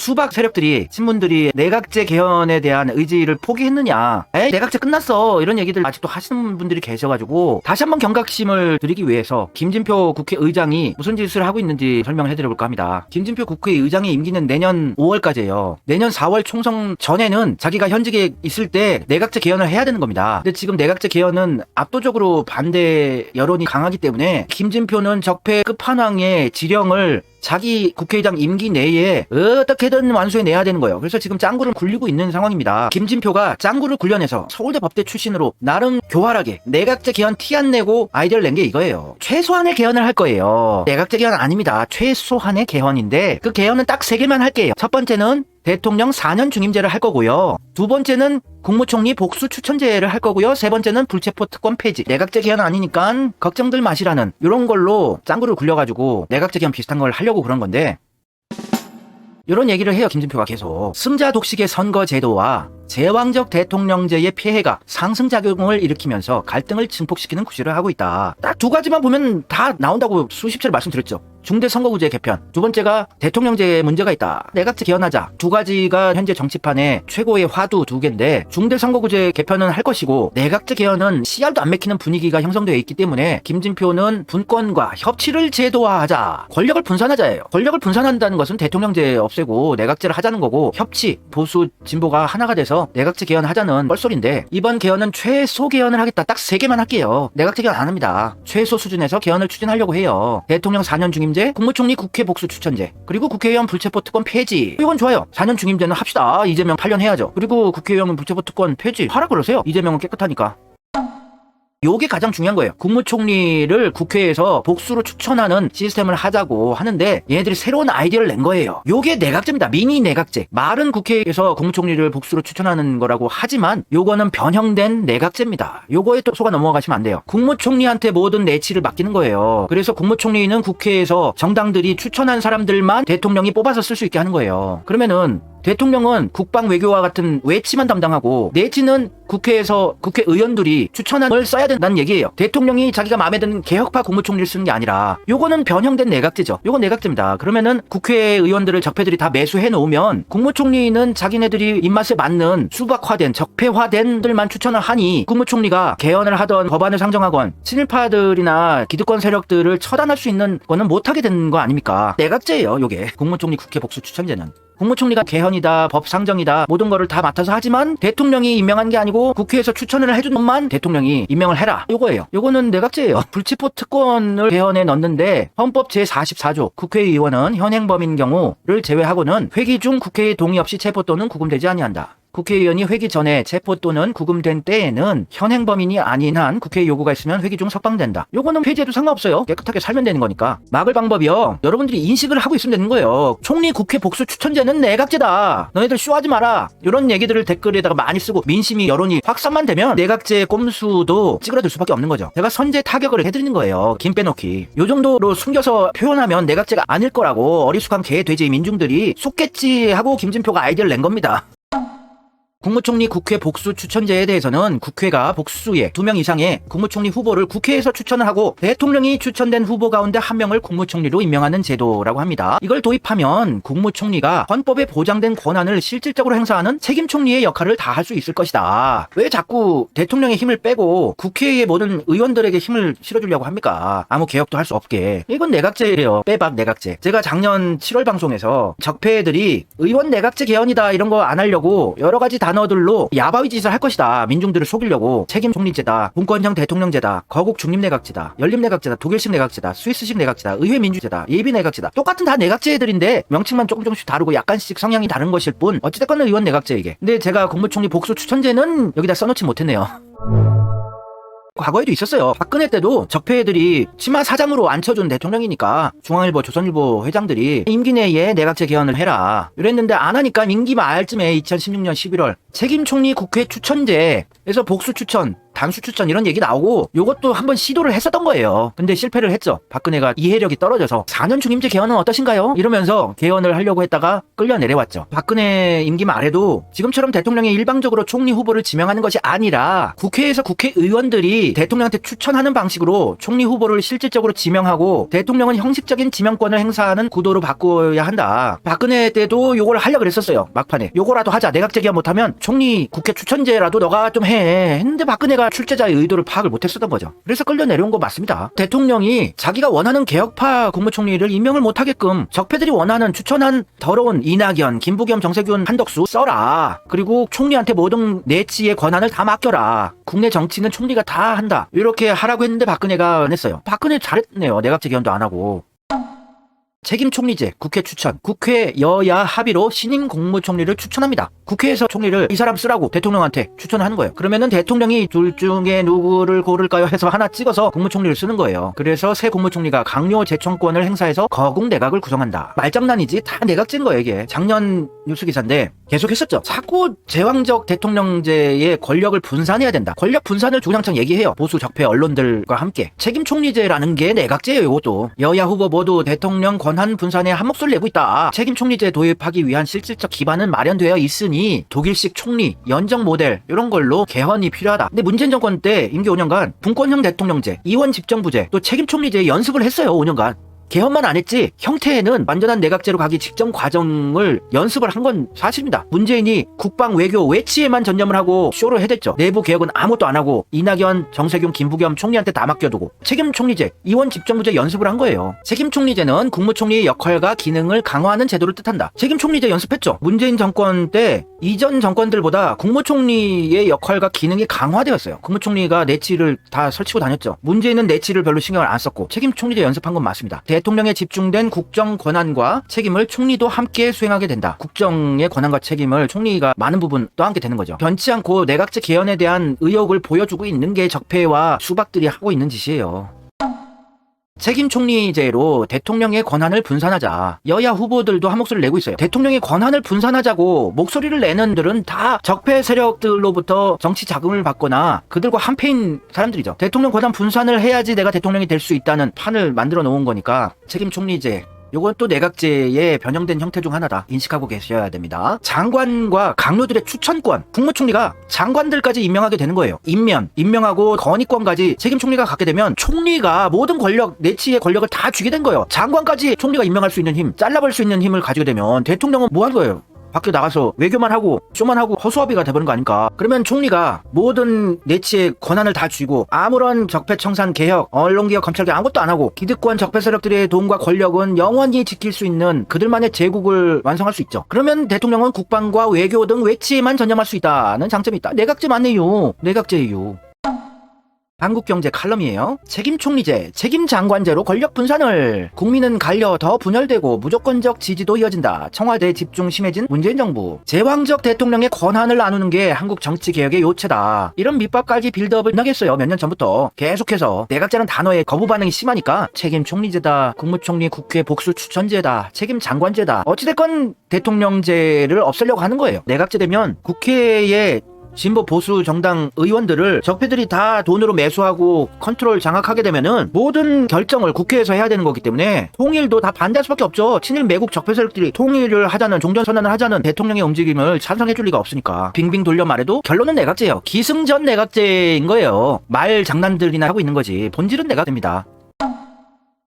수박 세력들이 신문들이 내각제 개헌에 대한 의지를 포기했느냐, 에이 내각제 끝났어 이런 얘기들 아직도 하시는 분들이 계셔가지고 다시 한번 경각심을 드리기 위해서 김진표 국회의장이 무슨 짓을 하고 있는지 설명을 해드려볼까 합니다. 김진표 국회의장의 임기는 내년 5월까지예요. 내년 4월 총선 전에는 자기가 현직에 있을 때 내각제 개헌을 해야 되는 겁니다. 근데 지금 내각제 개헌은 압도적으로 반대 여론이 강하기 때문에 김진표는 적폐 끝판왕의 지령을 자기 국회의장 임기 내에 어떻게든 완수해내야 되는 거예요. 그래서 지금 짱구를 굴리고 있는 상황입니다. 김진표가 짱구를 굴려내서 서울대 법대 출신으로 나름 교활하게 내각제 개헌 티 안 내고 아이디어를 낸 게 이거예요. 최소한의 개헌을 할 거예요. 내각제 개헌 아닙니다. 최소한의 개헌인데 그 개헌은 딱 3개만 할게요. 첫 번째는 대통령 4년 중임제를 할 거고요. 두 번째는 국무총리 복수 추천제를 할 거고요. 세 번째는 불체포 특권 폐지. 내각제 개헌 아니니까 걱정들 마시라는 이런 걸로 짱구를 굴려가지고 내각제 개헌 비슷한 걸 하려고 그런 건데, 이런 얘기를 해요. 김진표가 계속 승자 독식의 선거 제도와 제왕적 대통령제의 폐해가 상승작용을 일으키면서 갈등을 증폭시키는 구실을 하고 있다. 딱 2가지만 보면 다 나온다고 수십 차례 말씀드렸죠. 중대선거구제 개편, 두 번째가 대통령제에 문제가 있다, 내각제 개헌하자. 2가지가 현재 정치판의 최고의 화두 2개인데 중대선거구제 개편은 할 것이고 내각제 개헌은 씨알도 안 맥히는 분위기가 형성되어 있기 때문에 김진표는 분권과 협치를 제도화하자, 권력을 분산하자예요. 권력을 분산한다는 것은 대통령제 없애고 내각제를 하자는 거고, 협치, 보수, 진보가 하나가 돼서 내각제 개헌하자는 뻘소리인데, 이번 개헌은 최소 개헌을 하겠다. 딱 3개만 할게요. 내각제 개헌 안 합니다. 최소 수준에서 개헌을 추진하려고 해요. 대통령 4년 중임제, 국무총리 국회 복수 추천제, 그리고 국회의원 불체포 특권 폐지. 이건 좋아요. 4년 중임제는 합시다. 이재명 8년 해야죠. 그리고 국회의원 불체포 특권 폐지 하라 그러세요. 이재명은 깨끗하니까. 요게 가장 중요한 거예요. 국무총리를 국회에서 복수로 추천하는 시스템을 하자고 하는데 얘네들이 새로운 아이디어를 낸 거예요. 요게 내각제입니다. 미니 내각제. 말은 국회에서 국무총리를 복수로 추천하는 거라고 하지만 요거는 변형된 내각제입니다. 요거에 또 속아 넘어가시면 안 돼요. 국무총리한테 모든 내치를 맡기는 거예요. 그래서 국무총리는 국회에서 정당들이 추천한 사람들만 대통령이 뽑아서 쓸 수 있게 하는 거예요. 그러면은 대통령은 국방 외교와 같은 외치만 담당하고 내치는 국회에서 국회의원들이 추천한 걸 써야 된다는 얘기예요. 대통령이 자기가 마음에 드는 개혁파 국무총리를 쓰는 게 아니라 요거는 변형된 내각제죠. 요건 내각제입니다. 그러면은 국회의원들을 적폐들이 다 매수해 놓으면 국무총리는 자기네들이 입맛에 맞는 수박화된 적폐화된들만 추천을 하니 국무총리가 개헌을 하던 법안을 상정하건 친일파들이나 기득권 세력들을 처단할 수 있는 거는 못하게 되는 거 아닙니까? 내각제예요. 요게 국무총리 국회 복수 추천제는. 국무총리가 개헌이다, 법 상정이다, 모든 거를 다 맡아서 하지만 대통령이 임명한 게 아니고 국회에서 추천을 해준 것만 대통령이 임명을 해라. 요거예요. 요거는 내각제예요. 불체포 특권을 개헌에 넣는데 헌법 제44조 국회의원은 현행범인 경우를 제외하고는 회기 중 국회의 동의 없이 체포 또는 구금되지 아니한다. 국회의원이 회기 전에 체포 또는 구금된 때에는 현행범인이 아닌 한 국회의 요구가 있으면 회기 중 석방된다. 요거는 폐지해도 상관없어요. 깨끗하게 살면 되는 거니까. 막을 방법이요, 여러분들이 인식을 하고 있으면 되는 거예요. 총리 국회 복수 추천제는 내각제다, 너희들 쇼하지 마라, 이런 얘기들을 댓글에다가 많이 쓰고 민심이 여론이 확산만 되면 내각제 꼼수도 찌그러들 수밖에 없는 거죠. 제가 선제 타격을 해드리는 거예요. 김 빼놓기. 요 정도로 숨겨서 표현하면 내각제가 아닐 거라고 어리숙한 개 돼지 민중들이 속겠지 하고 김진표가 아이디어를 낸 겁니다. 국무총리 국회 복수 추천제에 대해서는 국회가 복수의 2명 이상의 국무총리 후보를 국회에서 추천을 하고 대통령이 추천된 후보 가운데 1명을 국무총리로 임명하는 제도라고 합니다. 이걸 도입하면 국무총리가 헌법에 보장된 권한을 실질적으로 행사하는 책임총리의 역할을 다 할 수 있을 것이다. 왜 자꾸 대통령의 힘을 빼고 국회의 모든 의원들에게 힘을 실어주려고 합니까? 아무 개혁도 할 수 없게. 이건 내각제예요. 빼박 내각제. 제가 작년 7월 방송에서 적폐들이 의원 내각제 개헌이다 이런 거 안 하려고 여러 가지 단어들로 야바위 짓을 할 것이다. 민중들을 속이려고. 책임 총리제다, 분권형 대통령제다, 거국 중립 내각제다, 연립 내각제다, 독일식 내각제다, 스위스식 내각제다, 의회 민주제다, 예비 내각제다. 똑같은 다 내각제들인데 명칭만 조금씩 다르고 약간씩 성향이 다른 것일 뿐 어찌됐건 의원 내각제 이게. 근데 제가 국무총리 복수 추천제는 여기다 써놓지 못했네요. 과거에도 있었어요. 박근혜 때도 적폐들이 치마 사장으로 앉혀준 대통령이니까 중앙일보, 조선일보 회장들이 임기 내에 내각제 개헌을 해라 이랬는데 안 하니까 임기 말쯤에 2016년 11월 책임총리 국회 추천제에서 복수 추천 단수 추천 이런 얘기 나오고 요것도 한번 시도를 했었던 거예요. 근데 실패를 했죠. 박근혜가 이해력이 떨어져서 4년 중임제 개헌은 어떠신가요? 이러면서 개헌을 하려고 했다가 끌려 내려왔죠. 박근혜 임기 말에도 지금처럼 대통령이 일방적으로 총리 후보를 지명하는 것이 아니라 국회에서 국회의원들이 대통령한테 추천하는 방식으로 총리 후보를 실질적으로 지명하고 대통령은 형식적인 지명권을 행사하는 구도로 바꿔야 한다. 박근혜 때도 요걸 하려고 그랬었어요. 막판에 요거라도 하자. 내각제 개헌 못하면 총리 국회 추천제라도 너가 좀 해 했는데 박근혜가 출제자의 의도를 파악을 못했었던 거죠. 그래서 끌려 내려온 거 맞습니다. 대통령이 자기가 원하는 개혁파 국무총리를 임명을 못하게끔 적폐들이 원하는 추천한 더러운 이낙연, 김부겸, 정세균, 한덕수 써라. 그리고 총리한테 모든 내치의 권한을 다 맡겨라. 국내 정치는 총리가 다 한다. 이렇게 하라고 했는데 박근혜가 안 했어요. 박근혜 잘했네요. 내각제 개헌도 안 하고. 책임 총리제, 국회 추천. 국회 여야 합의로 신임 국무총리를 추천합니다. 국회에서 총리를 이 사람 쓰라고 대통령한테 추천하는 거예요. 그러면은 대통령이 둘 중에 누구를 고를까요 해서 하나 찍어서 국무총리를 쓰는 거예요. 그래서 새 국무총리가 강요 제청권을 행사해서 거국 내각을 구성한다. 말장난이지 다 내각제인 거예요 이게. 작년 뉴스 기사인데 계속 했었죠. 자꾸 제왕적 대통령제의 권력을 분산해야 된다. 권력 분산을 주구장창 얘기해요. 보수 적폐 언론들과 함께. 책임 총리제라는 게 내각제예요. 이것도. 여야 후보 모두 대통령 권한 분산에 한 목소리를 내고 있다. 책임 총리제 도입하기 위한 실질적 기반은 마련되어 있으니 독일식 총리, 연정 모델 이런 걸로 개헌이 필요하다. 근데 문재인 정권 때 임기 5년간 분권형 대통령제, 이원 집정부제, 또 책임 총리제 연습을 했어요. 5년간. 개헌만 안 했지 형태에는 완전한 내각제로 가기 직전 과정을 연습을 한 건 사실입니다. 문재인이 국방 외교 외치에만 전념을 하고 쇼를 해댔죠. 내부 개혁은 아무것도 안 하고 이낙연, 정세균, 김부겸 총리한테 다 맡겨두고 책임 총리제, 이원 집정부제 연습을 한 거예요. 책임 총리제는 국무총리의 역할과 기능을 강화하는 제도를 뜻한다. 책임 총리제 연습했죠. 문재인 정권 때 이전 정권들보다 국무총리의 역할과 기능이 강화되었어요. 국무총리가 내치를 다 설치고 다녔죠. 문재인은 내치를 별로 신경을 안 썼고 책임 총리제 연습한 건 맞습니다. 대통령에 집중된 국정 권한과 책임을 총리도 함께 수행하게 된다. 국정의 권한과 책임을 총리가 많은 부분 떠안게 되는 거죠. 변치 않고 내각제 개헌에 대한 의욕을 보여주고 있는 게 적폐와 수박들이 하고 있는 짓이에요. 책임 총리제로 대통령의 권한을 분산하자. 여야 후보들도 한 목소리를 내고 있어요. 대통령의 권한을 분산하자고 목소리를 내는 들은 다 적폐 세력들로부터 정치 자금을 받거나 그들과 한패인 사람들이죠. 대통령 권한 분산을 해야지 내가 대통령이 될 수 있다는 판을 만들어 놓은 거니까 책임 총리제. 요건 또 내각제의 변형된 형태 중 하나다. 인식하고 계셔야 됩니다. 장관과 강요들의 추천권. 국무총리가 장관들까지 임명하게 되는 거예요. 임명하고 건의권까지 책임 총리가 갖게 되면 총리가 모든 권력, 내치의 권력을 다 쥐게 된 거예요. 장관까지 총리가 임명할 수 있는 힘, 잘라버릴 수 있는 힘을 가지게 되면 대통령은 뭐 할 거예요? 밖에 나가서 외교만 하고 쇼만 하고 허수아비가 돼버린 거 아닙니까? 그러면 총리가 모든 내치의 권한을 다 쥐고 아무런 적폐 청산 개혁, 언론개혁, 검찰개혁 아무것도 안 하고 기득권 적폐 세력들의 돈과 권력은 영원히 지킬 수 있는 그들만의 제국을 완성할 수 있죠. 그러면 대통령은 국방과 외교 등 외치에만 전념할 수 있다는 장점이 있다. 내각제 맞네요. 내각제예요. 한국경제 칼럼이에요. 책임 총리제, 책임 장관제로 권력 분산을. 국민은 갈려 더 분열되고 무조건적 지지도 이어진다. 청와대 집중 심해진 문재인 정부. 제왕적 대통령의 권한을 나누는 게 한국 정치 개혁의 요체다. 이런 밑밥 깔기 빌드업을 나겠어요. 몇 년 전부터 계속해서. 내각제는 단어에 거부 반응이 심하니까 책임 총리제다, 국무총리 국회 복수 추천제다, 책임 장관제다. 어찌됐건 대통령제를 없애려고 하는 거예요. 내각제 되면 국회에 진보 보수 정당 의원들을 적폐들이 다 돈으로 매수하고 컨트롤 장악하게 되면은 모든 결정을 국회에서 해야 되는 거기 때문에 통일도 다 반대할 수밖에 없죠. 친일 매국 적폐 세력들이 통일을 하자는, 종전선언을 하자는 대통령의 움직임을 찬성해줄 리가 없으니까. 빙빙 돌려 말해도 결론은 내각제예요. 기승전 내각제인 거예요. 말 장난들이나 하고 있는 거지. 본질은 내각제입니다.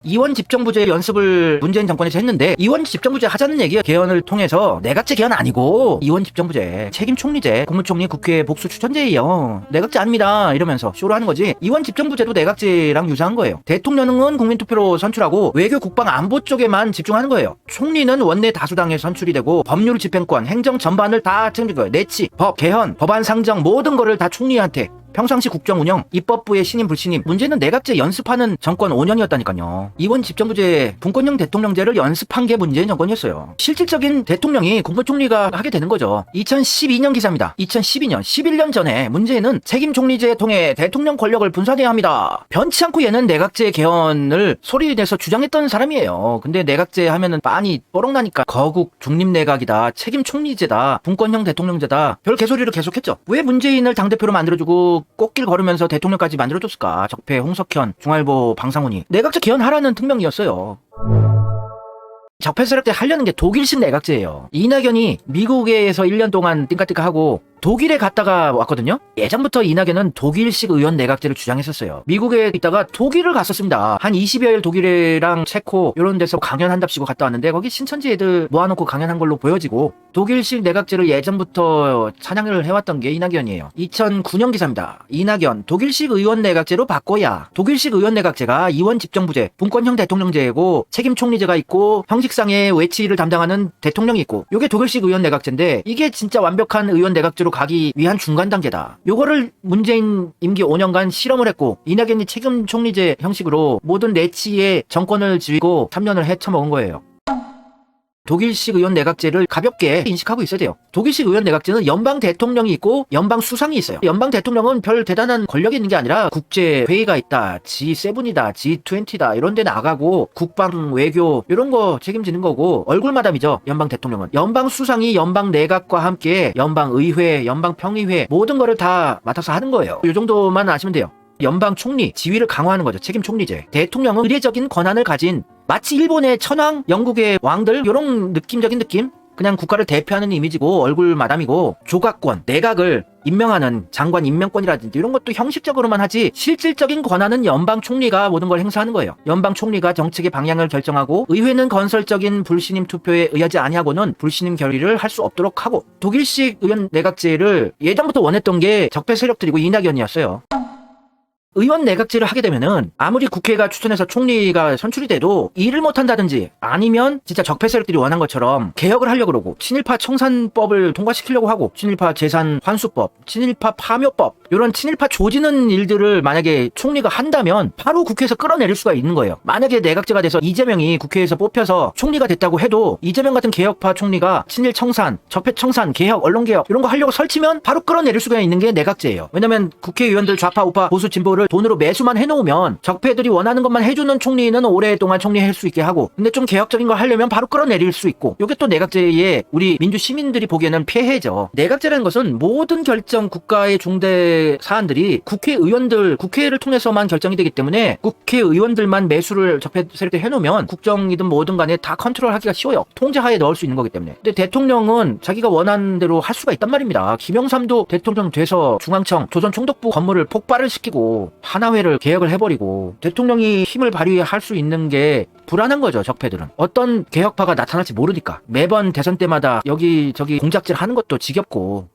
이원 집정부제 연습을 문재인 정권에서 했는데 이원 집정부제 하자는 얘기가 개헌을 통해서 내각제 개헌 아니고 이원 집정부제, 책임 총리제, 국무총리 국회 복수 추천제예요. 내각제 아닙니다. 이러면서 쇼를 하는 거지. 이원 집정부제도 내각제랑 유사한 거예요. 대통령은 국민투표로 선출하고 외교 국방 안보 쪽에만 집중하는 거예요. 총리는 원내 다수당에 선출이 되고 법률 집행권, 행정 전반을 다 책임질 거예요. 내치, 법, 개헌, 법안 상정 모든 거를 다 총리한테. 평상시 국정 운영, 입법부의 신임 불신임. 문제는 내각제 연습하는 정권 5년이었다니까요. 이번 집정부제, 분권형 대통령제를 연습한 게 문재인 정권이었어요. 실질적인 대통령이 국무총리가 하게 되는 거죠. 2012년 기사입니다. 2012년, 11년 전에 문재인은 책임 총리제 통해 대통령 권력을 분산해야 합니다. 변치 않고 얘는 내각제 개헌을 소리내서 주장했던 사람이에요. 근데 내각제 하면은 빤히 뽀록나니까 거국 중립내각이다, 책임 총리제다, 분권형 대통령제다, 별 개소리를 계속했죠. 왜 문재인을 당대표로 만들어주고 쭉 꽃길 걸으면서 대통령까지 만들어줬을까? 적폐 홍석현, 중앙일보 방상훈이 내각제 개헌하라는 특명이었어요. 적폐 세력 때 하려는 게 독일식 내각제예요. 이낙연이 미국에서 1년 동안 띵까띵까하고 독일에 갔다가 왔거든요. 예전부터 이낙연은 독일식 의원 내각제를 주장했었어요. 미국에 있다가 독일을 갔었습니다. 한 20여일 독일이랑 체코 이런 데서 강연한답시고 갔다 왔는데 거기 신천지 애들 모아놓고 강연한 걸로 보여지고 독일식 내각제를 예전부터 찬양을 해왔던 게 이낙연이에요. 2009년 기사입니다. 이낙연 독일식 의원 내각제로 바꿔야. 독일식 의원 내각제가 이원 집정부제, 분권형 대통령제고 책임 총리제가 있고 형식상의 외치를 담당하는 대통령이 있고 요게 독일식 의원 내각제인데 이게 진짜 완벽한 의원 내각제로 가기 위한 중간 단계다. 요거를 문재인 임기 5년간 실험을 했고 이낙연이 책임 총리제 형식으로 모든 내치의 정권을 쥐고 3년을 헤쳐먹은 거예요. 독일식 의원 내각제를 가볍게 인식하고 있어야 돼요. 독일식 의원 내각제는 연방 대통령이 있고 연방 수상이 있어요. 연방 대통령은 별 대단한 권력이 있는 게 아니라 국제 회의가 있다, G7이다, G20다 이런 데 나가고 국방, 외교 이런 거 책임지는 거고 얼굴 마담이죠. 연방 대통령은. 연방 수상이 연방 내각과 함께 연방 의회, 연방 평의회 모든 거를 다 맡아서 하는 거예요. 이 정도만 아시면 돼요. 연방 총리, 지위를 강화하는 거죠. 책임 총리제. 대통령은 의례적인 권한을 가진 마치 일본의 천황, 영국의 왕들 이런 느낌적인 느낌? 그냥 국가를 대표하는 이미지고 얼굴 마담이고 조각권, 내각을 임명하는 장관 임명권이라든지 이런 것도 형식적으로만 하지 실질적인 권한은 연방 총리가 모든 걸 행사하는 거예요. 연방 총리가 정책의 방향을 결정하고 의회는 건설적인 불신임 투표에 의하지 아니하고는 불신임 결의를 할 수 없도록 하고 독일식 의원 내각제를 예전부터 원했던 게 적폐 세력들이고 이낙연이었어요. 의원 내각제를 하게 되면은 아무리 국회가 추천해서 총리가 선출이 돼도 일을 못한다든지 아니면 진짜 적폐 세력들이 원한 것처럼 개혁을 하려고 그러고 친일파 청산법을 통과시키려고 하고 친일파 재산 환수법, 친일파 파묘법 이런 친일파 조지는 일들을 만약에 총리가 한다면 바로 국회에서 끌어내릴 수가 있는 거예요. 만약에 내각제가 돼서 이재명이 국회에서 뽑혀서 총리가 됐다고 해도 이재명 같은 개혁파 총리가 친일 청산, 적폐 청산, 개혁, 언론개혁 이런 거 하려고 설치면 바로 끌어내릴 수가 있는 게 내각제예요. 왜냐면 국회의원들 좌파, 우파, 보수, 진보를 돈으로 매수만 해놓으면 적폐들이 원하는 것만 해주는 총리는 오랫동안 총리할 수 있게 하고 근데 좀 개혁적인 걸 하려면 바로 끌어내릴 수 있고 이게 또 내각제의 우리 민주 시민들이 보기에는 폐해죠. 내각제라는 것은 모든 결정 국가의 중대 사안들이 국회의원들 국회를 통해서만 결정이 되기 때문에 국회의원들만 매수를 적폐 세력들 해놓으면 국정이든 뭐든 간에 다 컨트롤하기가 쉬워요. 통제하에 넣을 수 있는 거기 때문에. 근데 대통령은 자기가 원하는 대로 할 수가 있단 말입니다. 김영삼도 대통령 돼서 중앙청 조선총독부 건물을 폭발을 시키고 하나회를 개혁을 해버리고 대통령이 힘을 발휘할 수 있는 게 불안한 거죠. 적폐들은. 어떤 개혁파가 나타날지 모르니까 매번 대선 때마다 여기저기 공작질 하는 것도 지겹고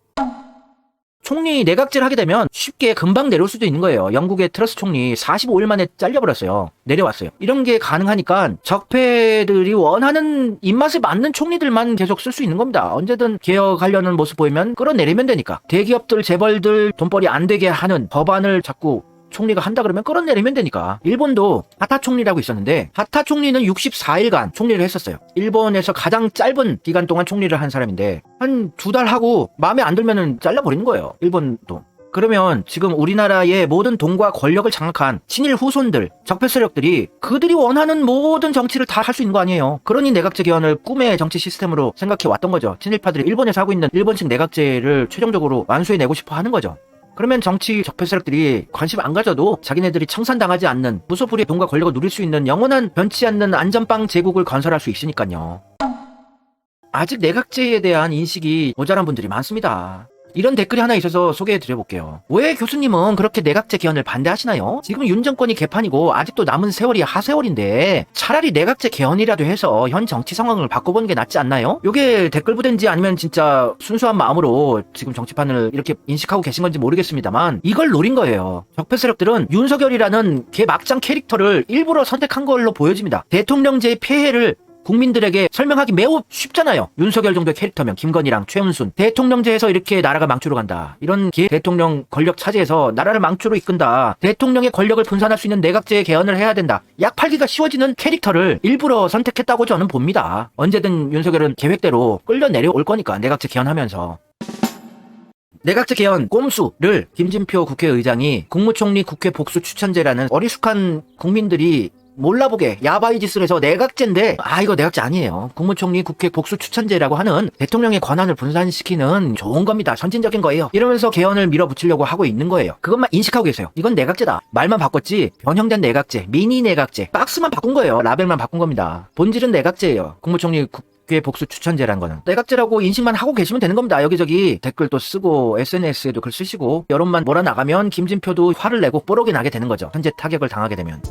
총리 내각제를 하게 되면 쉽게 금방 내려올 수도 있는 거예요. 영국의 트러스 총리 45일 만에 잘려버렸어요. 내려왔어요. 이런 게 가능하니까 적폐들이 원하는 입맛에 맞는 총리들만 계속 쓸 수 있는 겁니다. 언제든 개혁하려는 모습 보이면 끌어내리면 되니까. 대기업들, 재벌들 돈벌이 안 되게 하는 법안을 자꾸 총리가 한다 그러면 끌어내리면 되니까. 일본도 하타 총리라고 있었는데 하타 총리는 64일간 총리를 했었어요. 일본에서 가장 짧은 기간 동안 총리를 한 사람인데 한 2달 하고 마음에 안 들면은 잘라버리는 거예요. 일본도. 그러면 지금 우리나라의 모든 돈과 권력을 장악한 친일 후손들, 적폐 세력들이 그들이 원하는 모든 정치를 다 할 수 있는 거 아니에요. 그러니 내각제 개헌을 꿈의 정치 시스템으로 생각해 왔던 거죠. 친일파들이 일본에서 하고 있는 일본식 내각제를 최종적으로 완수해내고 싶어 하는 거죠. 그러면 정치 적폐 세력들이 관심 안 가져도 자기네들이 청산당하지 않는 무소불위의 돈과 권력을 누릴 수 있는 영원한 변치 않는 안전빵 제국을 건설할 수 있으니까요. 아직 내각제에 대한 인식이 모자란 분들이 많습니다. 이런 댓글이 하나 있어서 소개해 드려볼게요. 왜 교수님은 그렇게 내각제 개헌을 반대하시나요? 지금 윤 정권이 개판이고 아직도 남은 세월이 하세월인데 차라리 내각제 개헌이라도 해서 현 정치 상황을 바꿔보는 게 낫지 않나요? 요게 댓글 부대인지 아니면 진짜 순수한 마음으로 지금 정치판을 이렇게 인식하고 계신 건지 모르겠습니다만 이걸 노린 거예요. 적폐 세력들은 윤석열이라는 걔 막장 캐릭터를 일부러 선택한 걸로 보여집니다. 대통령제의 폐해를 국민들에게 설명하기 매우 쉽잖아요. 윤석열 정도의 캐릭터면 김건희랑 최은순 대통령제에서 이렇게 나라가 망치로 간다. 이런 대통령 권력 차지해서 나라를 망치로 이끈다. 대통령의 권력을 분산할 수 있는 내각제 개헌을 해야 된다. 약 팔기가 쉬워지는 캐릭터를 일부러 선택했다고 저는 봅니다. 언제든 윤석열은 계획대로 끌려 내려올 거니까 내각제 개헌하면서. 내각제 개헌 꼼수를 김진표 국회의장이 국무총리 국회 복수 추천제라는 어리숙한 국민들이 몰라보게 야바이 짓을 해서 내각제인데 이거 내각제 아니에요. 국무총리 국회 복수 추천제라고 하는 대통령의 권한을 분산시키는 좋은 겁니다. 선진적인 거예요. 이러면서 개헌을 밀어붙이려고 하고 있는 거예요. 그것만 인식하고 계세요. 이건 내각제다. 말만 바꿨지 변형된 내각제, 미니 내각제, 박스만 바꾼 거예요. 라벨만 바꾼 겁니다. 본질은 내각제예요. 국무총리 국회 복수 추천제라는 거는 내각제라고 인식만 하고 계시면 되는 겁니다. 여기저기 댓글도 쓰고 SNS에도 글 쓰시고 여론만 몰아나가면 김진표도 화를 내고 뽀록이 나게 되는 거죠. 현재 타격을 당하게 되면.